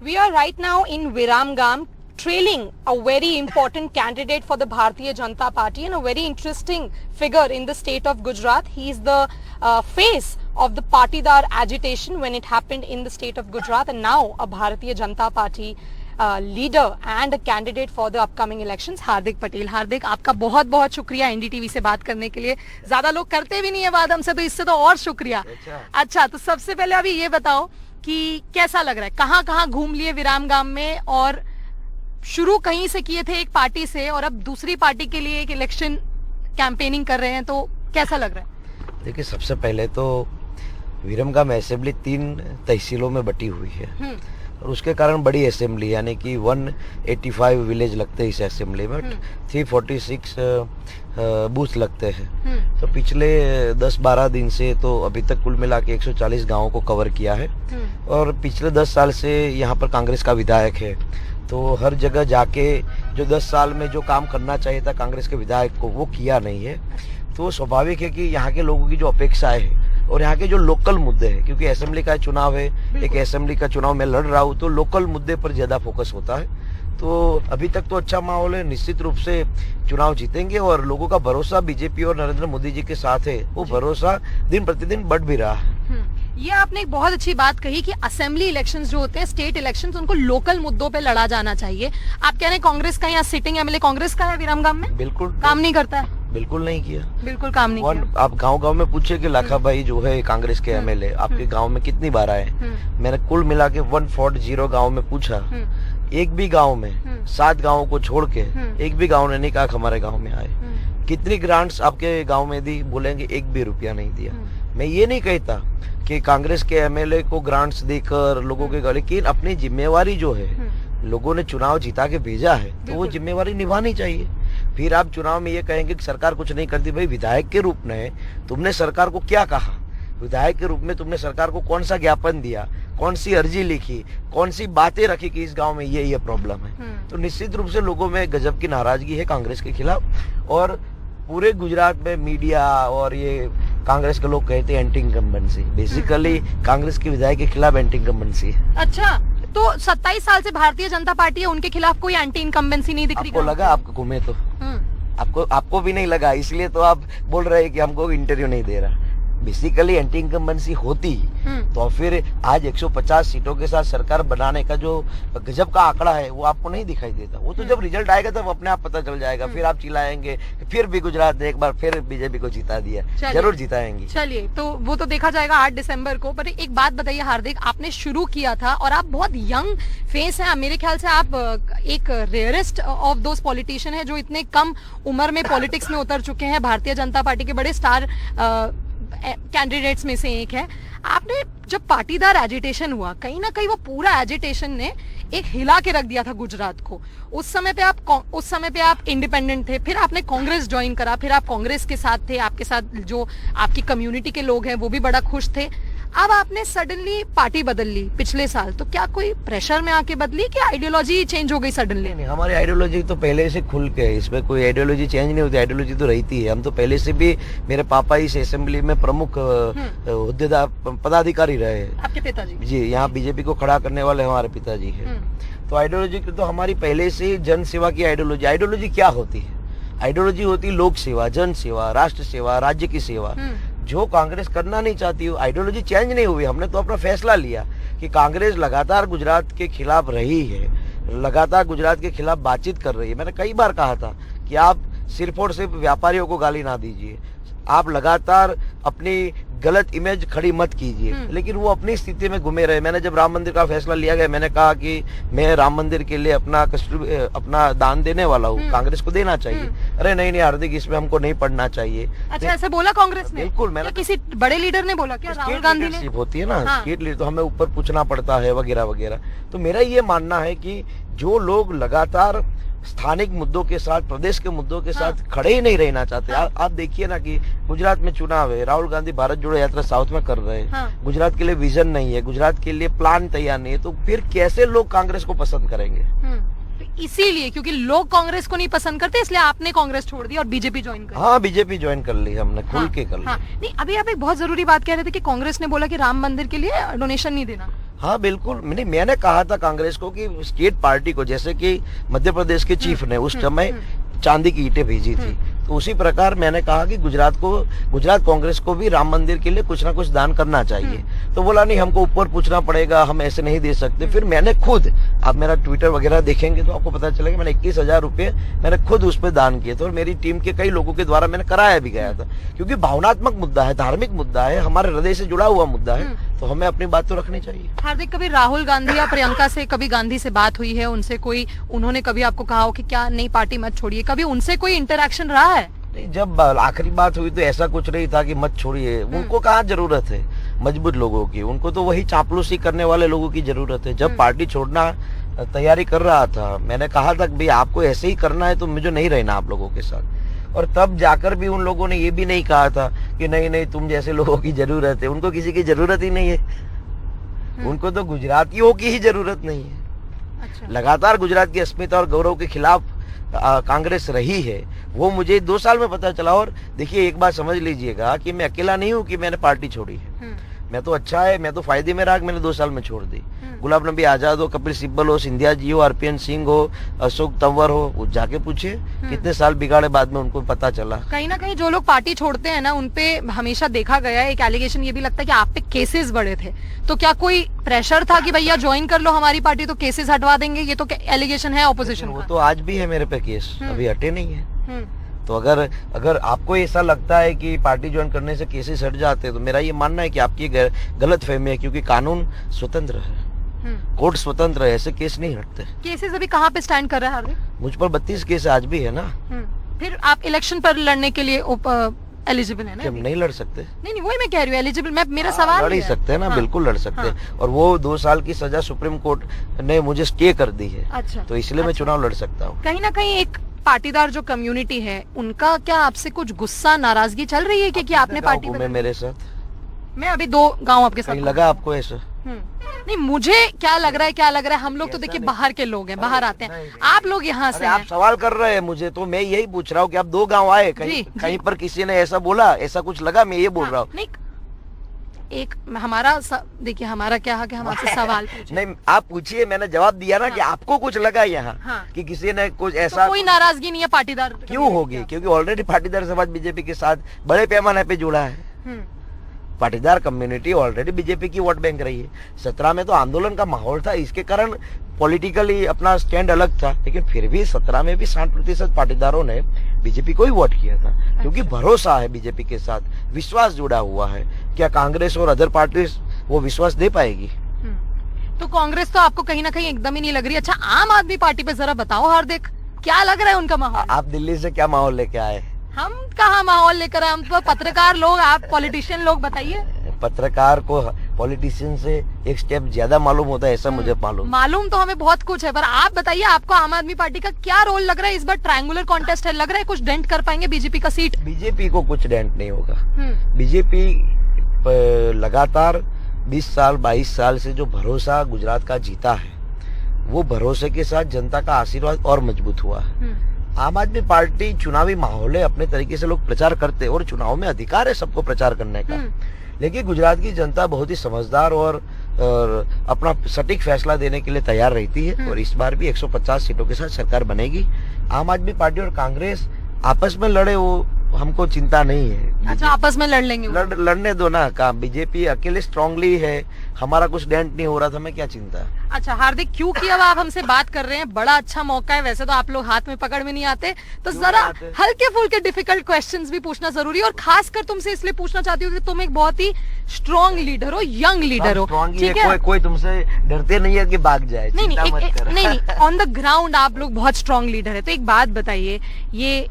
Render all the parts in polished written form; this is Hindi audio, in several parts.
We are right now in Viramgam, trailing a very important candidate for the Bharatiya Janata Party and a very interesting figure in the state of Gujarat. He is the face of the Patidar agitation when it happened in the state of Gujarat, and now a Bharatiya Janata Party leader and a candidate for the upcoming elections, Hardik Patel. हार्दिक, आपका बहुत बहुत शुक्रिया एनडीटीवी से बात करने के लिए. ज्यादा लोग करते भी नहीं है बात हमसे, तो इससे तो और शुक्रिया. अच्छा, तो सबसे पहले अभी ये बताओ कि कैसा लग रहा है, कहाँ कहाँ घूम लिए विरामगाम में, और शुरू कहीं से किए थे एक पार्टी से और अब दूसरी पार्टी के लिए एक इलेक्शन कैंपेनिंग कर रहे हैं, तो कैसा लग रहा है? देखिए, सबसे पहले तो विरमगाम असेंबली 3 तहसीलों में बटी हुई है और उसके कारण बड़ी असेंबली, यानी कि 185 विलेज लगते हैं इस असेंबली में, 346 बूथ लगते हैं. तो पिछले 10-12 दिन से तो अभी तक कुल मिला के 140 गांवों को कवर किया है और पिछले 10 साल से यहाँ पर कांग्रेस का विधायक है, तो हर जगह जाके जो 10 साल में जो काम करना चाहिए था कांग्रेस के विधायक को, वो किया नहीं है. तो स्वाभाविक है कि यहाँ के लोगों की जो अपेक्षाएं है और यहाँ के जो लोकल मुद्दे हैं, क्योंकि असेंबली का चुनाव है, एक असेंबली का चुनाव मैं लड़ रहा हूँ, तो लोकल मुद्दे पर ज्यादा फोकस होता है. तो अभी तक तो अच्छा माहौल है, निश्चित रूप से चुनाव जीतेंगे और लोगों का भरोसा बीजेपी और नरेंद्र मोदी जी के साथ है, वो भरोसा दिन प्रतिदिन बढ़ भी रहा है. ये आपने एक बहुत अच्छी बात कही कि असेंबली इलेक्शंस जो होते हैं, स्टेट इलेक्शंस, उनको लोकल मुद्दों पे लड़ा जाना चाहिए. आप कह रहे हैं कांग्रेस का यहाँ सिटिंग एमएलए कांग्रेस का है विरामगाम में? बिल्कुल काम नहीं करता है, बिल्कुल नहीं किया, बिल्कुल काम नहीं किया. आप गांव-गांव में पूछे कि लाखा भाई जो है कांग्रेस के एमएलए आपके गांव में कितनी बार आए? मैंने कुल मिला के 140 गांव में पूछा, एक भी गांव में 7 गांवों को छोड़ के एक भी गांव ने नहीं कहा हमारे गांव में आए. कितनी ग्रांट्स आपके गांव में दी? बोलेंगे 1 भी रुपया नहीं दिया. मैं ये नहीं कहता कि कांग्रेस के एमएलए को ग्रांट्स देकर लोगों के, लेकिन अपनी जिम्मेवारी जो है, लोगों ने चुनाव जिता के भेजा है तो वो जिम्मेवारी निभानी चाहिए. फिर आप चुनाव में ये कहेंगे कि सरकार कुछ नहीं करती. भाई, विधायक के रूप में तुमने सरकार को क्या कहा? विधायक के रूप में तुमने सरकार को कौन सा ज्ञापन दिया, कौन सी अर्जी लिखी, कौन सी बातें रखी कि इस गांव में ये प्रॉब्लम है? तो निश्चित रूप से लोगों में गजब की नाराजगी है कांग्रेस के खिलाफ, और पूरे गुजरात में मीडिया और ये कांग्रेस के लोग कहते हैं एंटी इनकम्बेंसी. बेसिकली कांग्रेस के विधायक के खिलाफ एंटी इनकम्बेंसी है. अच्छा, तो 27 साल से भारतीय जनता पार्टी है, उनके खिलाफ कोई एंटी इनकम्बेंसी नहीं दिख रही? आपको लगा? आपको घूमे तो आपको भी नहीं लगा, इसलिए तो आप बोल रहे हैं कि हमको इंटरव्यू नहीं दे रहा. बेसिकली एंटी इनकम्बेंसी होती तो फिर आज 150 सीटों के साथ सरकार बनाने का जो गजब का आंकड़ा है वो आपको नहीं दिखाई देता. वो तो जब रिजल्ट आएगा तब अपने आप पता चल जाएगा. फिर आप चिल्लाएंगे फिर भी गुजरात ने एक बार फिर बीजेपी को जिता दिया. जरूर जिताएंगे. चलिए, तो वो तो देखा जाएगा 8 दिसंबर को. पर एक बात बताइए हार्दिक, आपने शुरू किया था और आप बहुत यंग फेस है, मेरे ख्याल से आप एक रेयरेस्ट ऑफ दोस पॉलिटिशियन है जो इतने कम उम्र में पॉलिटिक्स में उतर चुके हैं. भारतीय जनता पार्टी के बड़े स्टार कैंडिडेट्स में से एक है. आपने जब पाटीदार एजिटेशन हुआ, कहीं ना कहीं वो पूरा एजिटेशन ने एक हिला के रख दिया था गुजरात को. उस समय पे आप इंडिपेंडेंट थे, फिर आपने कांग्रेस ज्वाइन करा, फिर आप कांग्रेस के साथ थे, आपके साथ जो आपकी कम्युनिटी के लोग हैं वो भी बड़ा खुश थे. अब आपने सडनली पार्टी बदल ली पिछले साल, तो क्या कोई प्रेशर में आके बदली कि आइडियोलॉजी चेंज हो गई सडनली? नहीं, हमारी आइडियोलॉजी तो पहले से खुल के है, इसमें कोई आइडियोलॉजी चेंज नहीं होती. आइडियोलॉजी तो रहती है. हम तो पहले से भी, मेरे पापा इस असेंबली में प्रमुख हुद्देदार पदाधिकारी रहे हैं. आपके पिताजी? जी, यहाँ बीजेपी को खड़ा करने वाले हमारे पिताजी है. तो आइडियोलॉजी तो हमारी पहले से जन सेवा की आइडियोलॉजी. आइडियोलॉजी क्या होती है? आइडियोलॉजी होती है लोक सेवा, जन सेवा, राष्ट्र सेवा, राज्य की सेवा, जो कांग्रेस करना नहीं चाहती. आइडियोलॉजी चेंज नहीं हुई. हमने तो अपना फैसला लिया कि कांग्रेस लगातार गुजरात के खिलाफ रही है, लगातार गुजरात के खिलाफ बातचीत कर रही है. मैंने कई बार कहा था कि आप सिर्फ और सिर्फ व्यापारियों को गाली ना दीजिए, आप लगातार अपनी गलत इमेज खड़ी मत कीजिए. लेकिन वो अपनी स्थिति में घूमे रहे. मैंने जब राम मंदिर का फैसला लिया गया, मैंने कहा कि मैं राम मंदिर के लिए अपना दान देने वाला हूँ, कांग्रेस को देना चाहिए. अरे नहीं हार्दिक, इसमें हमको नहीं पढ़ना चाहिए. अच्छा, ऐसे बोला कांग्रेस ने? बिल्कुल. मैंने किसी बड़े लीडर ने बोला क्या? राहुल गांधी ने? होती है ना स्टेट लीडर, तो हमें ऊपर पूछना पड़ता है वगैरह वगैरह. तो मेरा ये मानना है कि जो लोग लगातार स्थानिक मुद्दों के साथ, प्रदेश के मुद्दों के साथ खड़े ही नहीं रहना चाहते. आप देखिए ना कि गुजरात में चुनाव है, राहुल गांधी भारत जोड़ो यात्रा साउथ में कर रहे हैं. गुजरात के लिए विजन नहीं है, गुजरात के लिए प्लान तैयार नहीं है, तो फिर कैसे लोग कांग्रेस को पसंद करेंगे? इसीलिए, क्योंकि लोग कांग्रेस को नहीं पसंद करते, इसलिए आपने कांग्रेस छोड़ दी और बीजेपी ज्वाइन कर ली. हाँ, बीजेपी ज्वाइन कर ली हमने, खुल के कर ली. नहीं, अभी आप एक बहुत जरूरी बात कह रहे थे कि कांग्रेस ने बोला कि राम मंदिर के लिए डोनेशन नहीं देना. हाँ बिल्कुल, मैंने कहा था कांग्रेस को कि स्टेट पार्टी को, जैसे कि मध्य प्रदेश के चीफ ने उस समय चांदी की ईंटें भेजी थी, तो उसी प्रकार मैंने कहा कि गुजरात कांग्रेस को भी राम मंदिर के लिए कुछ ना कुछ दान करना चाहिए। तो बोला नहीं, हमको ऊपर पूछना पड़ेगा, हम ऐसे नहीं दे सकते। फिर मैंने खुद, आप मेरा ट्विटर वगैरह देखेंगे तो आपको पता चलेगा, मैंने 21,000 रुपये मैंने खुद उस पर दान किए थे और मेरी टीम के कई लोगों के द्वारा मैंने कराया भी गया था, क्योंकि भावनात्मक मुद्दा है, धार्मिक मुद्दा है, हमारे हृदय से जुड़ा हुआ मुद्दा है, तो हमें अपनी बात तो रखनी चाहिए। हार्दिक, कभी राहुल गांधी या प्रियंका से, कभी गांधी से बात हुई है उनसे, कोई उन्होंने कभी आपको कहा हो कि क्या नई पार्टी मत छोड़िए, कभी उनसे कोई इंटरेक्शन रहा है? नहीं, जब आखिरी बात हुई तो ऐसा कुछ नहीं था कि मत छोड़िए, उनको कहाँ जरूरत है मजबूत लोगों की, उनको तो वही चापलूसी करने वाले लोगों की जरूरत है। जब पार्टी छोड़ना तैयारी कर रहा था, मैंने कहा था कि भाई आपको ऐसे ही करना है तो मुझे नहीं रहना आप लोगों के साथ, और तब जाकर भी उन लोगों ने ये भी नहीं कहा था कि नहीं नहीं तुम जैसे लोगों की जरूरत है। उनको किसी की जरूरत ही नहीं है, उनको तो गुजरातियों की ही जरूरत नहीं है। अच्छा। लगातार गुजरात की अस्मिता और गौरव के खिलाफ कांग्रेस रही है, वो मुझे 2 साल में पता चला। और देखिए, एक बात समझ लीजिएगा कि मैं अकेला नहीं हूँ कि मैंने पार्टी छोड़ी है। मैं तो अच्छा है, मैं तो फायदे में रहा कि मैंने 2 साल में छोड़ दी। गुलाब नबी आजाद हो, कपिल सिब्बल हो, सिंधिया जी हो, आरपीएन सिंह हो, अशोक तंवर हो, वो जाके पूछिए कितने साल बिगाड़े बाद में उनको पता चला। कहीं ना कहीं जो लोग पार्टी छोड़ते हैं ना, उनपे हमेशा देखा गया है, एक एलिगेशन ये भी लगता है कि आप पे केसेस बड़े थे, तो क्या कोई प्रेशर था कि भैया ज्वाइन कर लो हमारी पार्टी तो केसेस हटवा देंगे? ये तो एलिगेशन है ऑपोजिशन वो का। तो आज भी है मेरे पे केस, अभी हटे नहीं है। तो अगर आपको ऐसा लगता है कि पार्टी ज्वाइन करने से केसेस हट जाते हैं, तो मेरा ये मानना है कि आपकी गलत फहमी है, क्योंकि कानून स्वतंत्र है, कोर्ट स्वतंत्र है, ऐसे केस नहीं हटते। केसेस अभी कहाँ पे स्टैंड कर रहा है हार्दिक? मुझ पर 32 केस आज भी है ना। फिर आप इलेक्शन पर लड़ने के लिए एलिजिबल है ना? हम नहीं लड़ सकते? नहीं, वही मैं कह रही हूँ, एलिजिबल, मेरा सवाल लड़ ही सकते हैं ना। बिल्कुल लड़ सकते हैं, और वो 2 साल की सजा सुप्रीम कोर्ट ने मुझे स्टे कर दी है। अच्छा। तो इसलिए मैं चुनाव लड़ सकता हूँ। कहीं ना कहीं एक पाटीदार जो कम्युनिटी है, उनका क्या आपसे कुछ गुस्सा, नाराजगी चल रही है कि आपने पार्टी में मेरे साथ? मैं अभी 2 गांव आपके साथ। लगा आपको ऐसा? नहीं, मुझे क्या लग रहा है, हम लोग तो देखिए बाहर के लोग हैं, बाहर आते हैं, आप लोग यहाँ से आप सवाल कर रहे हैं मुझे, तो मैं यही पूछ रहा हूँ कि आप 2 गांव आए, कहीं पर किसी ने ऐसा बोला, ऐसा कुछ लगा? मैं ये बोल रहा हूँ। नहीं, एक हमारा देखिए, हमारा क्या है कि हम आपसे सवाल नहीं, आप पूछिए, मैंने जवाब दिया ना कि आपको कुछ लगा यहाँ कि किसी ने कुछ ऐसा। तो कोई नाराजगी नहीं है पाटीदार? क्यों होगी? क्योंकि ऑलरेडी पाटीदार समाज बीजेपी के साथ बड़े पैमाने पे जुड़ा है। पाटीदार कम्युनिटी ऑलरेडी बीजेपी की वोट बैंक रही है। 17 में तो आंदोलन का माहौल था, इसके कारण पॉलिटिकली अपना स्टैंड अलग था, लेकिन फिर भी 17 में भी 60% पाटीदारों ने बीजेपी को ही वोट किया था, क्योंकि भरोसा है बीजेपी के साथ, विश्वास जुड़ा हुआ है। क्या कांग्रेस और अदर पार्टी वो विश्वास दे पाएगी? तो कांग्रेस तो आपको कहीं ना कहीं एकदम ही नहीं लग रही। अच्छा, आम आदमी पार्टी पे जरा बताओ हार्दिक, क्या लग रहा है उनका माहौल? आप दिल्ली से क्या माहौल लेके आए? हम कहाँ माहौल लेकर आए, हम तो पत्रकार लोग, आप पॉलिटिशियन लोग, बताइए। पत्रकार को पॉलिटिशियन से एक स्टेप ज्यादा मालूम होता है, ऐसा मुझे मालूम तो हमें बहुत कुछ है, पर आप बताइए, आपको आम आदमी पार्टी का क्या रोल लग रहा है? इस बार ट्रायंगुलर कॉन्टेस्ट है, लग रहा है कुछ डेंट कर पाएंगे बीजेपी का सीट? बीजेपी को कुछ डेंट नहीं होगा। बीजेपी लगातार 20 साल 22 साल से जो भरोसा गुजरात का जीता है, वो भरोसे के साथ जनता का आशीर्वाद और मजबूत हुआ है। आम आदमी पार्टी चुनावी माहौल है, अपने तरीके से लोग प्रचार करते हैं, और चुनाव में अधिकार है सबको प्रचार करने का, लेकिन गुजरात की जनता बहुत ही समझदार और अपना सटीक फैसला देने के लिए तैयार रहती है, और इस बार भी 150 सीटों के साथ सरकार बनेगी। आम आदमी पार्टी और कांग्रेस आपस में लड़े, वो हमको चिंता नहीं है। अच्छा, आपस में लड़ लेंगे? लड़ने दो ना, काम बीजेपी अकेले स्ट्रांगली है, हमारा कुछ डेंट नहीं हो रहा था, मैं क्या चिंता। अच्छा हार्दिक, क्योंकि अब आप हमसे बात कर रहे हैं, बड़ा अच्छा मौका है, वैसे तो आप लोग हाथ में पकड़ में नहीं आते, तो जरा हल्के फुल्के डिफिकल्ट क्वेश्चंस भी पूछना जरूरी है, और खासकर तुमसे इसलिए पूछना चाहती हूँ कि तुम एक बहुत ही स्ट्रॉन्ग लीडर हो, यंग लीडर हो, ठीक है? कोई तुमसे डरते नहीं है कि भाग जाए? नहीं, ऑन द ग्राउंड आप लोग बहुत स्ट्रॉन्ग लीडर है। तो एक बात बताइए, ये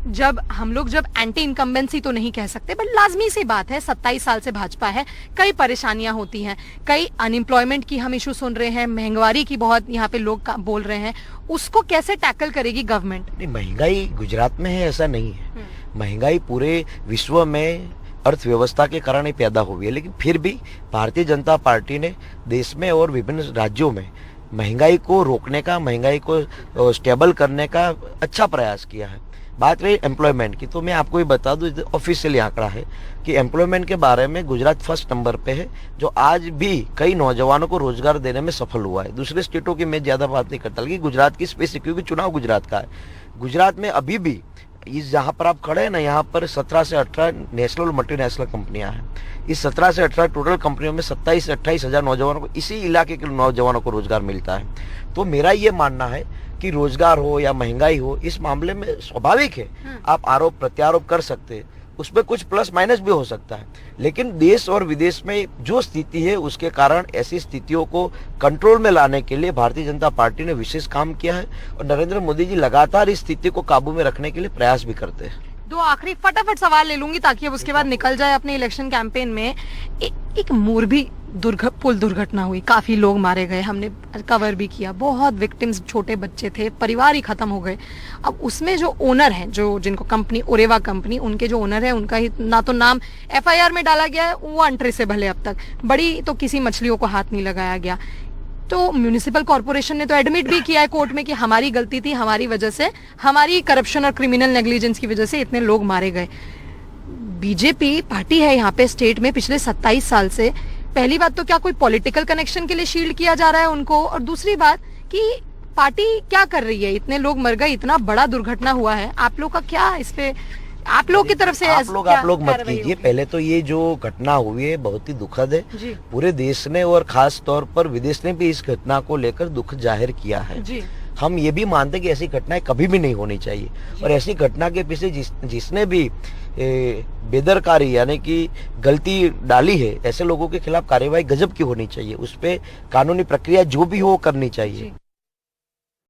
जब हम लोग एंटी इनकम्बेंसी तो नहीं कह सकते, बट लाजमी सी बात है, 27 साल से भाजपा है, कई परेशानियां होती हैं, कई अनएम्प्लॉयमेंट की हम इशू सुन रहे हैं, महंगाई की बहुत यहाँ पे लोग बोल रहे हैं, उसको कैसे टैकल करेगी गवर्नमेंट? नहीं, महंगाई गुजरात में है ऐसा नहीं है, महंगाई पूरे विश्व में अर्थव्यवस्था के कारण ही पैदा हुई है, लेकिन फिर भी भारतीय जनता पार्टी ने देश में और विभिन्न राज्यों में महंगाई को रोकने का, महंगाई को स्टेबल करने का अच्छा प्रयास किया है। बात रही एम्प्लॉयमेंट की, तो मैं आपको ये बता दूं, ऑफिशियली आंकड़ा है कि एम्प्लॉयमेंट के बारे में गुजरात फर्स्ट नंबर पे है, जो आज भी कई नौजवानों को रोजगार देने में सफल हुआ है। दूसरे स्टेटों की मैं ज्यादा बात नहीं करता, लेकिन गुजरात की स्पेसिफिक, क्योंकि चुनाव गुजरात का है। गुजरात में अभी भी इस जहां पर आप खड़े हैं ना, यहाँ पर 17 से 18 नेशनल और मल्टीनेशनल कंपनियां हैं। इस 17 से 18 टोटल कंपनियों में 27 से 28 हजार नौजवानों को, इसी इलाके के नौजवानों को रोजगार मिलता है। तो मेरा ये मानना है कि रोजगार हो या महंगाई हो, इस मामले में स्वाभाविक है आप आरोप प्रत्यारोप कर सकते हैं, उसमें कुछ प्लस माइनस भी हो सकता है, लेकिन देश और विदेश में जो स्थिति है उसके कारण ऐसी स्थितियों को कंट्रोल में लाने के लिए भारतीय जनता पार्टी ने विशेष काम किया है और नरेंद्र मोदी जी लगातार इस स्थिति को काबू में रखने के लिए प्रयास भी करते हैं। दो आखिरी फटाफट सवाल ले लूंगी ताकि अब उसके बाद निकल जाए अपने इलेक्शन कैंपेन में। एक मोरबी पुल दुर्घटना हुई, काफी लोग मारे गए, हमने कवर भी किया, बहुत विक्टिम्स छोटे बच्चे थे, परिवार ही खत्म हो गए। अब उसमें जो ओनर हैं, जो जिनको कंपनी ओरेवा कंपनी, उनके जो ओनर है उनका ही ना तो नाम FIR में डाला गया है, वो अनट्रेसेबल है अब तक, बड़ी तो किसी मछलियों को हाथ नहीं लगाया गया। तो म्यूनिसिपल कॉर्पोरेशन ने तो एडमिट भी किया है कोर्ट में कि हमारी गलती थी, हमारी वजह से, हमारी करप्शन और क्रिमिनल नेग्लिजेंस की वजह से इतने लोग मारे गए। बीजेपी पार्टी है यहाँ पे स्टेट में पिछले 27 साल से। पहली बात तो क्या कोई पॉलिटिकल कनेक्शन के लिए शील्ड किया जा रहा है उनको, और दूसरी बात कि पार्टी क्या कर रही है, इतने लोग मर गए, इतना बड़ा दुर्घटना हुआ है, आप लोग का क्या इस पे, आप लोग की तरफ से आप लोग मत कीजिए। पहले तो ये जो घटना हुई है बहुत ही दुखद है, पूरे देश ने और खास तौर पर विदेश ने भी इस घटना को लेकर दुख जाहिर किया है जी। हम ये भी मानते हैं कि ऐसी घटनाएं कभी भी नहीं होनी चाहिए, और ऐसी घटना के पीछे जिसने भी बेदरकारी यानी कि गलती डाली है, ऐसे लोगों के खिलाफ कार्यवाही गजब की होनी चाहिए, उस पे कानूनी प्रक्रिया जो भी हो करनी चाहिए।